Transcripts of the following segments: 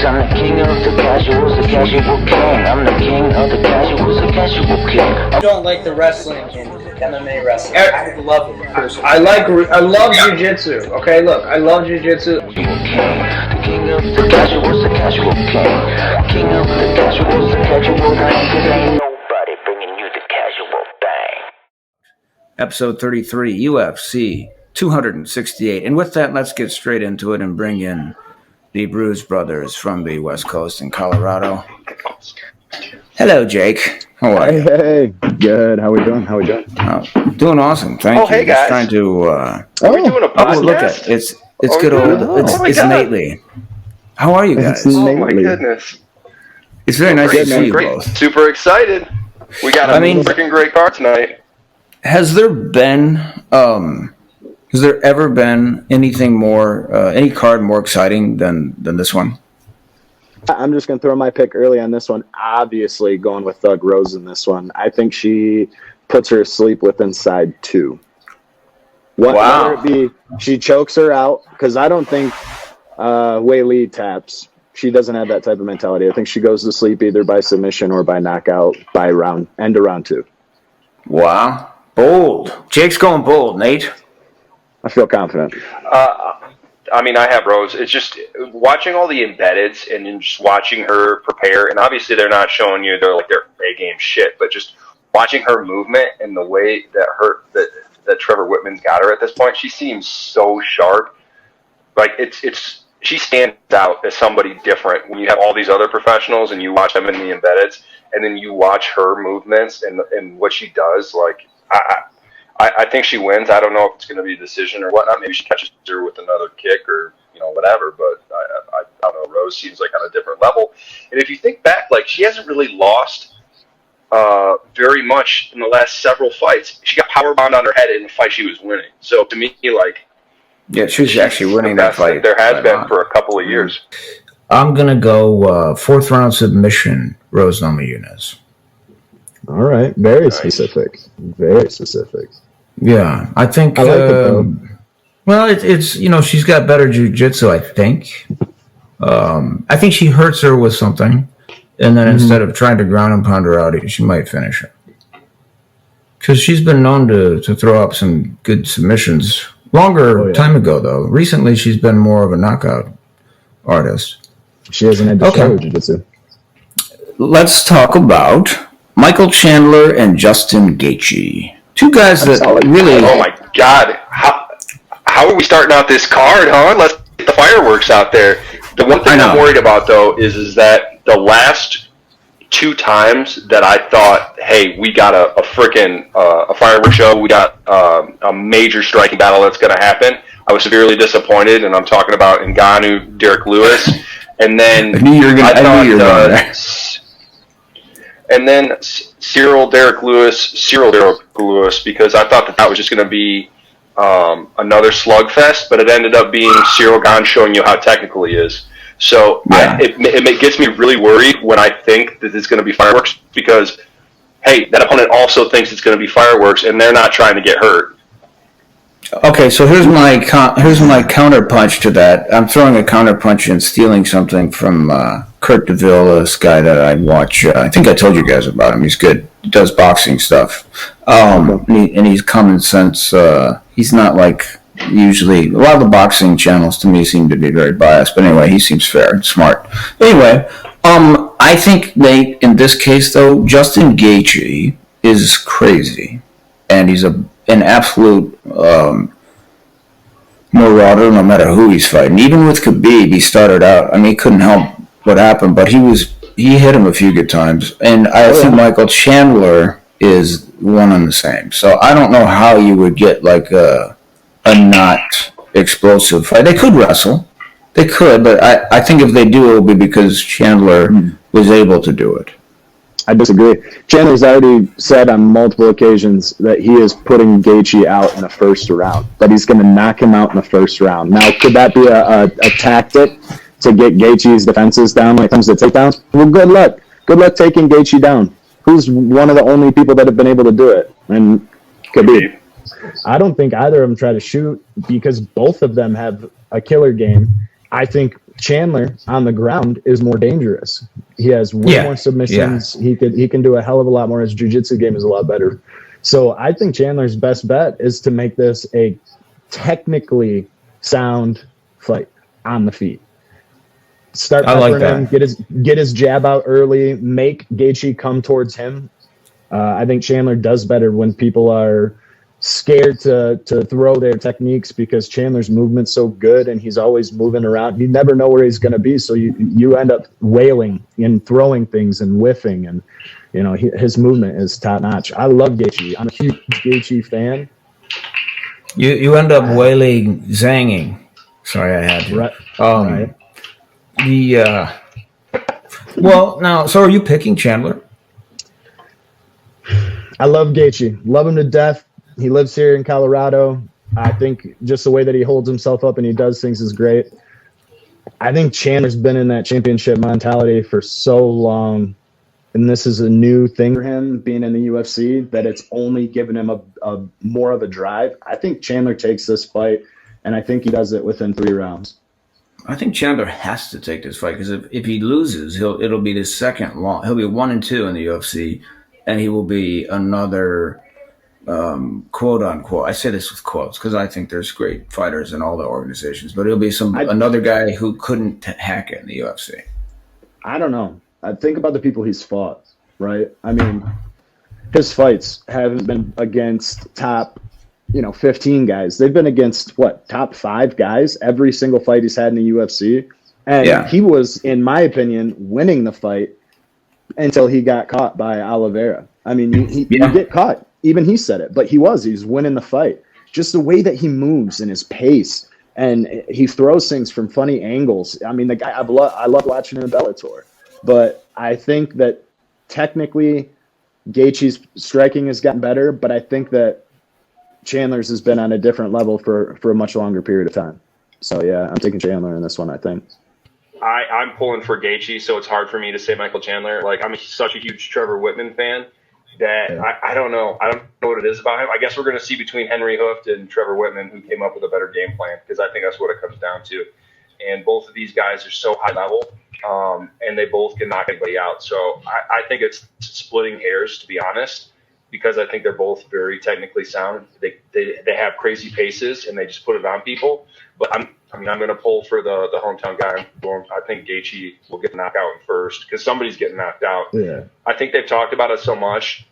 I'm the king of the casuals, the casual king. I'm the king of the casuals, the casual king. I don't like the wrestling in MMA wrestling. I love it personally. I love jiu-jitsu. Okay, look, I love jiu-jitsu. The king of the casuals, the casual king. King of the casuals, the casual king. 'Cause ain't nobody bringing you the casual bang. Episode 33, UFC 268. And with that, let's get straight into it and bring in the Bruise Brothers from the West Coast in Colorado. Hello, Jake. How are you? Hey, good. How we doing? Oh, doing awesome. Thank you. Hey, guys. Just trying to. Are we doing a podcast? Look at it's good old. It's Nately. How are you guys? Oh my goodness! It's very nice to see you great. both. Super excited. We got a freaking great card tonight. Has there ever been anything more, any card more exciting than this one? I'm just going to throw my pick early on this one. Obviously, going with Thug Rose in this one. I think she puts her asleep with inside 2. Whether it be she chokes her out, because I don't think Wei Li taps. She doesn't have that type of mentality. I think she goes to sleep either by submission or by knockout by end of round 2. Wow. Bold. Jake's going bold, Nate. I feel confident. I mean, I have Rose. It's just watching all the embeddeds and then just watching her prepare. And obviously, they're not showing you their A game shit, but just watching her movement and the way that Trevor Whitman's got her at this point. She seems so sharp. Like she stands out as somebody different when you have all these other professionals and you watch them in the embeddeds, and then you watch her movements and what she does. Like I think she wins. I don't know if it's going to be a decision or whatnot. Maybe she catches her with another kick or whatever. But I don't know. Rose seems like on a different level. And if you think back, like she hasn't really lost very much in the last several fights. She got powerbombed on her head in the fight she was winning. So to me, she's actually winning that fight. There has been for a couple of years. I'm gonna go 4th round submission, Rose Namajunas. All right, very specific. Very specific. Yeah, I think. I like it though. Well, it's she's got better jiu-jitsu, I think. I think she hurts her with something, and then instead of trying to ground and pound her out, she might finish her. Because she's been known to throw up some good submissions. Time ago, though. Recently, she's been more of a knockout artist. She hasn't had to show jiu-jitsu. Let's talk about Michael Chandler and Justin Gaethje. Two guys that really... Oh, my God. How are we starting out this card, huh? Let's get the fireworks out there. The one thing I'm worried about, though, is that the last 2 times that I thought, hey, we got a freaking a fireworks show, we got a major striking battle that's going to happen, I was severely disappointed, and I'm talking about Ngannou, Derek Lewis, and then and then Cyril Derek Lewis, because I thought that was just going to be another slugfest, but it ended up being Cyril Gane showing you how technical he is. So it gets me really worried when I think that it's going to be fireworks because, hey, that opponent also thinks it's going to be fireworks, and they're not trying to get hurt. Okay, so here's my counterpunch to that. I'm throwing a counterpunch and stealing something from Kurt DeVille, this guy that I watch. I think I told you guys about him. He's good. He does boxing stuff. And he's common sense. He's not like usually. A lot of the boxing channels to me seem to be very biased. But anyway, he seems fair and smart. Anyway, I think in this case, though, Justin Gaethje is crazy. And he's an absolute marauder no matter who he's fighting. Even with Khabib, he started out, he couldn't help what happened, but he hit him a few good times. And I think Michael Chandler is one and the same. So I don't know how you would get like a not explosive fight. They could wrestle. They could, but I think if they do, it will be because Chandler was able to do it. I disagree. Chandler's already said on multiple occasions that he is putting Gaethje out in the first round, that he's going to knock him out in the first round. Now, could that be a tactic to get Gaethje's defenses down when it comes to takedowns? Well, good luck. Good luck taking Gaethje down. Who's one of the only people that have been able to do it? And Khabib. I don't think either of them try to shoot because both of them have a killer game. I think Chandler on the ground is more dangerous. He has way more submissions. He can do a hell of a lot more. His jiu-jitsu game is a lot better. So I think Chandler's best bet is to make this a technically sound fight on the feet. Start peppering him, get his jab out early, make Gaethje come towards him. I think Chandler does better when people are scared to throw their techniques because Chandler's movement's so good and he's always moving around. You never know where he's going to be, so you end up wailing and throwing things and whiffing, and his movement is top notch. I love Gaethje. I'm a huge Gaethje fan. You end up wailing, zanging. Sorry, I had to. Right. Well, now, so are you picking Chandler? I love Gaethje. Love him to death. He lives here in Colorado. I think just the way that he holds himself up and he does things is great. I think Chandler's been in that championship mentality for so long, and this is a new thing for him being in the UFC, that it's only given him a more of a drive. I think Chandler takes this fight, and I think he does it within 3 rounds. I think Chandler has to take this fight because if he loses, it'll be the second long. He'll be 1-2 in the UFC, and he will be another quote unquote. I say this with quotes because I think there's great fighters in all the organizations, but he'll be another guy who couldn't hack it in the UFC. I don't know. I think about the people he's fought, right? I mean, his fights haven't been against top 15 guys. They've been against top 5 guys every single fight he's had in the UFC. And he was, in my opinion, winning the fight until he got caught by Oliveira. I mean, you get caught. Even he said it, but he's winning the fight. Just the way that he moves and his pace, and he throws things from funny angles. I mean, the guy, I love watching him in Bellator. But I think that technically Gaethje's striking has gotten better, but I think that Chandler's has been on a different level for a much longer period of time. So, yeah, I'm taking Chandler in this one, I think. I'm pulling for Gaethje, so it's hard for me to say Michael Chandler. Like, I'm such a huge Trevor Whitman fan that I don't know. I don't know what it is about him. I guess we're going to see between Henry Hooft and Trevor Whitman who came up with a better game plan, because I think that's what it comes down to. And both of these guys are so high level, and they both can knock anybody out. So I think it's splitting hairs, to be honest, because I think they're both very technically sound. They have crazy paces, and they just put it on people. But I'm going to pull for the hometown guy. I think Gaethje will get knocked out first because somebody's getting knocked out. Yeah. I think they've talked about it so much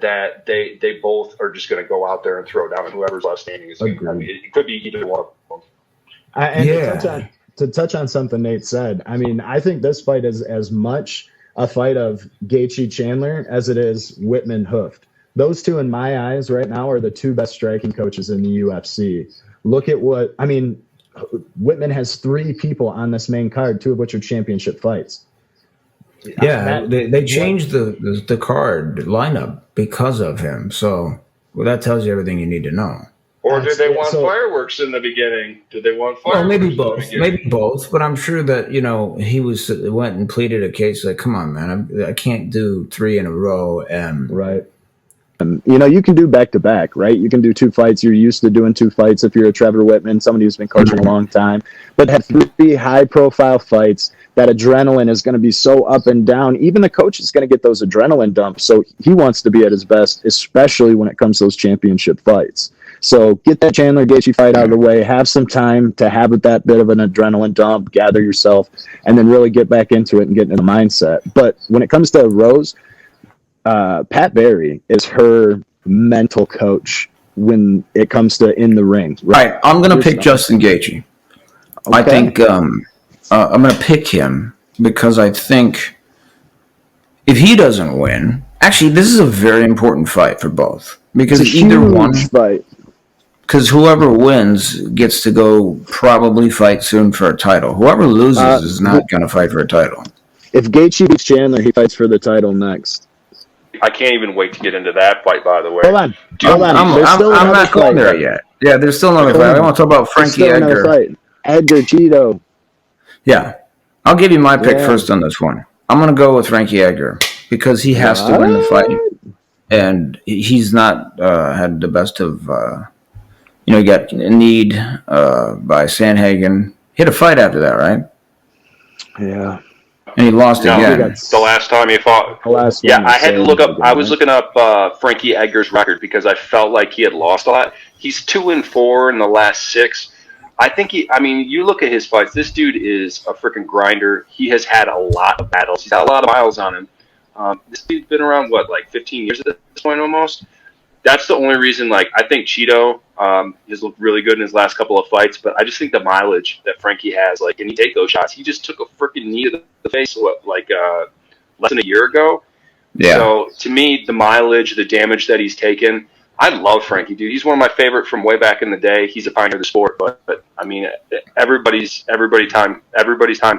that they both are just going to go out there and throw down, and whoever's left standing is. It could be either one of them. To touch on something Nate said, I mean, I think this fight is as much a fight of Gaethje Chandler as it is Whitman Hooft. Those two, in my eyes, right now are the 2 best striking coaches in the UFC. Look at Whitman has 3 people on this main card, 2 of which are championship fights. Yeah, they changed the card lineup because of him. So, that tells you everything you need to know. Or did they want fireworks in the beginning? Did they want fireworks? Well, maybe both. But I'm sure that he went and pleaded a case like, "Come on, man, I can't do 3 in a row." And right. You can do back-to-back, right? You can do 2 fights. You're used to doing 2 fights if you're a Trevor Whitman, somebody who's been coaching a long time. But have 3 high-profile fights, that adrenaline is going to be so up and down. Even the coach is going to get those adrenaline dumps. So he wants to be at his best, especially when it comes to those championship fights. So get that Chandler Gaethje fight out of the way. Have some time to have that bit of an adrenaline dump, gather yourself, and then really get back into it and get in the mindset. But when it comes to Rose, Pat Barry is her mental coach when it comes to in the ring. Right. I'm going to pick Justin Gaethje. Okay. I think I'm going to pick him because I think if he doesn't win, actually, this is a very important fight for both. Because either one fight. Because whoever wins gets to go probably fight soon for a title. Whoever loses is not going to fight for a title. If Gaethje beats Chandler, he fights for the title next. I can't even wait to get into that fight, by the way. Hold on. I'm not going there yet. Yeah, there's still another fight. I want to talk about Frankie Edgar. Fight. Edgar Cheeto. Yeah. I'll give you my pick first on this one. I'm going to go with Frankie Edgar because he has to win the fight. And he's not had the best of... he got kneed by Sandhagen. He had a fight after that, right? Yeah. And he lost No, again. the last time he fought. The last Yeah, one was I had to so look up. good, I was right? looking up Frankie Edgar's record because I felt like he had lost a lot. He's 2-4 in the last 6. I think I mean, you look at his fights. This dude is a freaking grinder. He has had a lot of battles. He's got a lot of miles on him. This dude's been around what, like 15 years at this point almost. That's the only reason. Like, I think Cheeto has looked really good in his last couple of fights, but I just think the mileage that Frankie has, like, and he take those shots. He just took a freaking knee to the face, less than a year ago. Yeah. So to me, the mileage, the damage that he's taken, I love Frankie, dude. He's one of my favorite from way back in the day. He's a pioneer of the sport, but I mean, everybody's time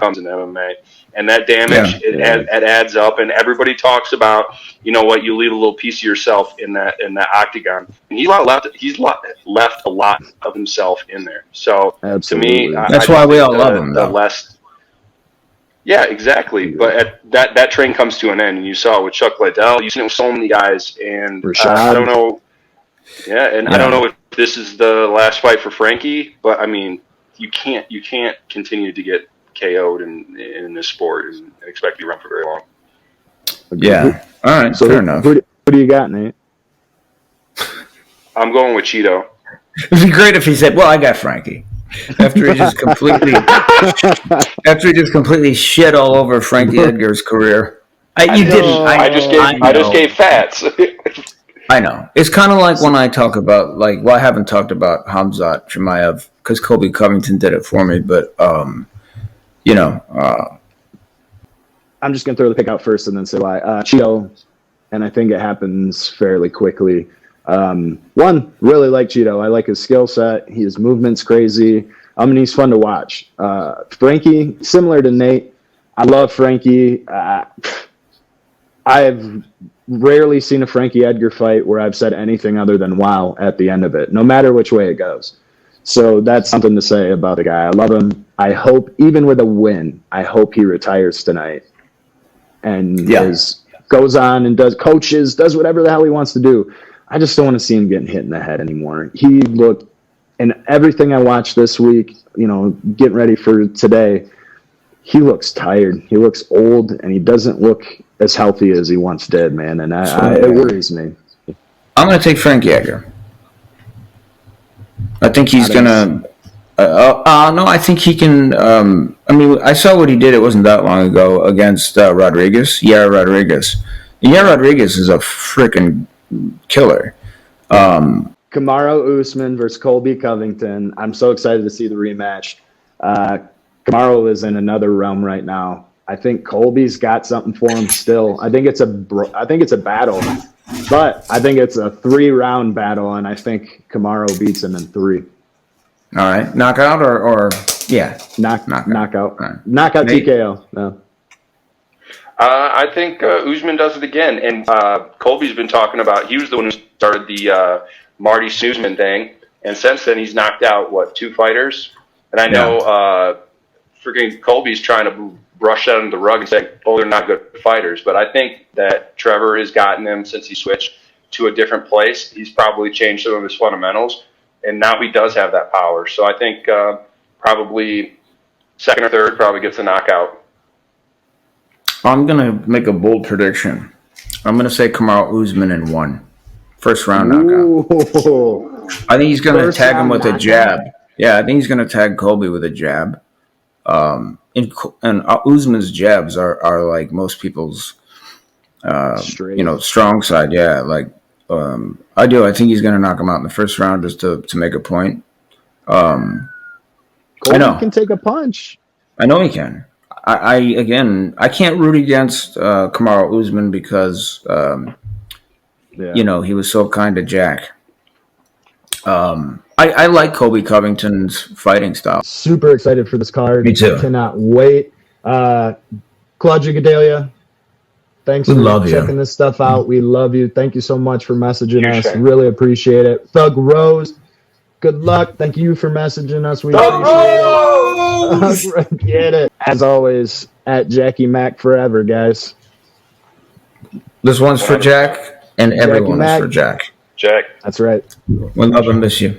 comes in MMA, and that damage it adds up. And everybody talks about, you know what, you leave a little piece of yourself in that octagon, and he's left a lot of himself in there. So Absolutely. to me, That's why we all love him, though. Yeah, exactly. But that train comes to an end, and you saw it with Chuck Liddell. You've seen it with so many guys, and I don't know. Yeah, and I don't know if this is the last fight for Frankie, but I mean, you can't continue to get KO'd in this sport and expect you to run for very long. Yeah. All right. So fair enough. Who do you got, Nate? I'm going with Cheeto. It would be great if he said, "Well, I got Frankie." After he just completely shit all over Frankie Edgar's career. I just gave fats. I know. It's kind of like when I talk about, like, well, I haven't talked about Hamzat Chimaev because Colby Covington did it for me, but, you know. I'm just going to throw the pick out first and then say why. Cheeto, and I think it happens fairly quickly. One, really like Cheeto. I like his skill set. His movement's crazy. I mean, he's fun to watch. Frankie, similar to Nate, I love Frankie. I've rarely seen a Frankie Edgar fight where I've said anything other than wow at the end of it, no matter which way it goes. So that's something to say about the guy. I love him. I hope, even with a win, I hope he retires tonight and goes on and does whatever the hell he wants to do. I just don't want to see him getting hit in the head anymore. He looked, and everything I watched this week, you know, getting ready for today, he looks tired. He looks old, and he doesn't look as healthy as he once did, man. And it worries me. I'm going to take Frankie Edgar. I think he's going to... no, I think he can... I mean, I saw what he did. It wasn't that long ago against Rodriguez. Yair Rodriguez. And Yair Rodriguez is a freaking killer. Kamaru Usman versus Colby Covington. I'm so excited to see the rematch. Kamaru is in another realm right now. I think Colby's got something for him still. I think it's a battle, but I think it's a 3-round battle, and I think Kamaru beats him in 3. All right, knockout or yeah, knockout. Right. Knockout Nate? TKO. No. I think Usman does it again, and Colby's been talking about. He was the one who started the Marty Usman thing, and since then he's knocked out 2 fighters. And I know freaking Colby's trying to brush that under the rug and say, "Oh, they're not good fighters." But I think that Trevor has gotten him since he switched to a different place. He's probably changed some of his fundamentals, and now he does have that power. So I think probably second or third probably gets a knockout. I'm going to make a bold prediction. I'm going to say Kamaru Usman in 1. First round knockout. Ooh. I think he's going to tag him with a jab. Yeah, I think he's going to tag Colby with a jab. And Usman's jabs are like most people's, strong side. Yeah, like I do. I think he's going to knock him out in the first round just to make a point. Colby can take a punch. I know he can. I can't root against Kamaru Usman because he was so kind to Jack. I like Colby Covington's fighting style. Super excited for this card. Me too. Cannot wait. Claudia Gadelia, thanks for checking this stuff out. We love you. Thank you so much for messaging us. Sure. Really appreciate it. Thug Rose, good luck. Thank you for messaging us. We appreciate it. Get it. As always, at Jackie Mac forever, guys. This one's for Jack, and everyone is for Jack. Jack. That's right. We love and miss you.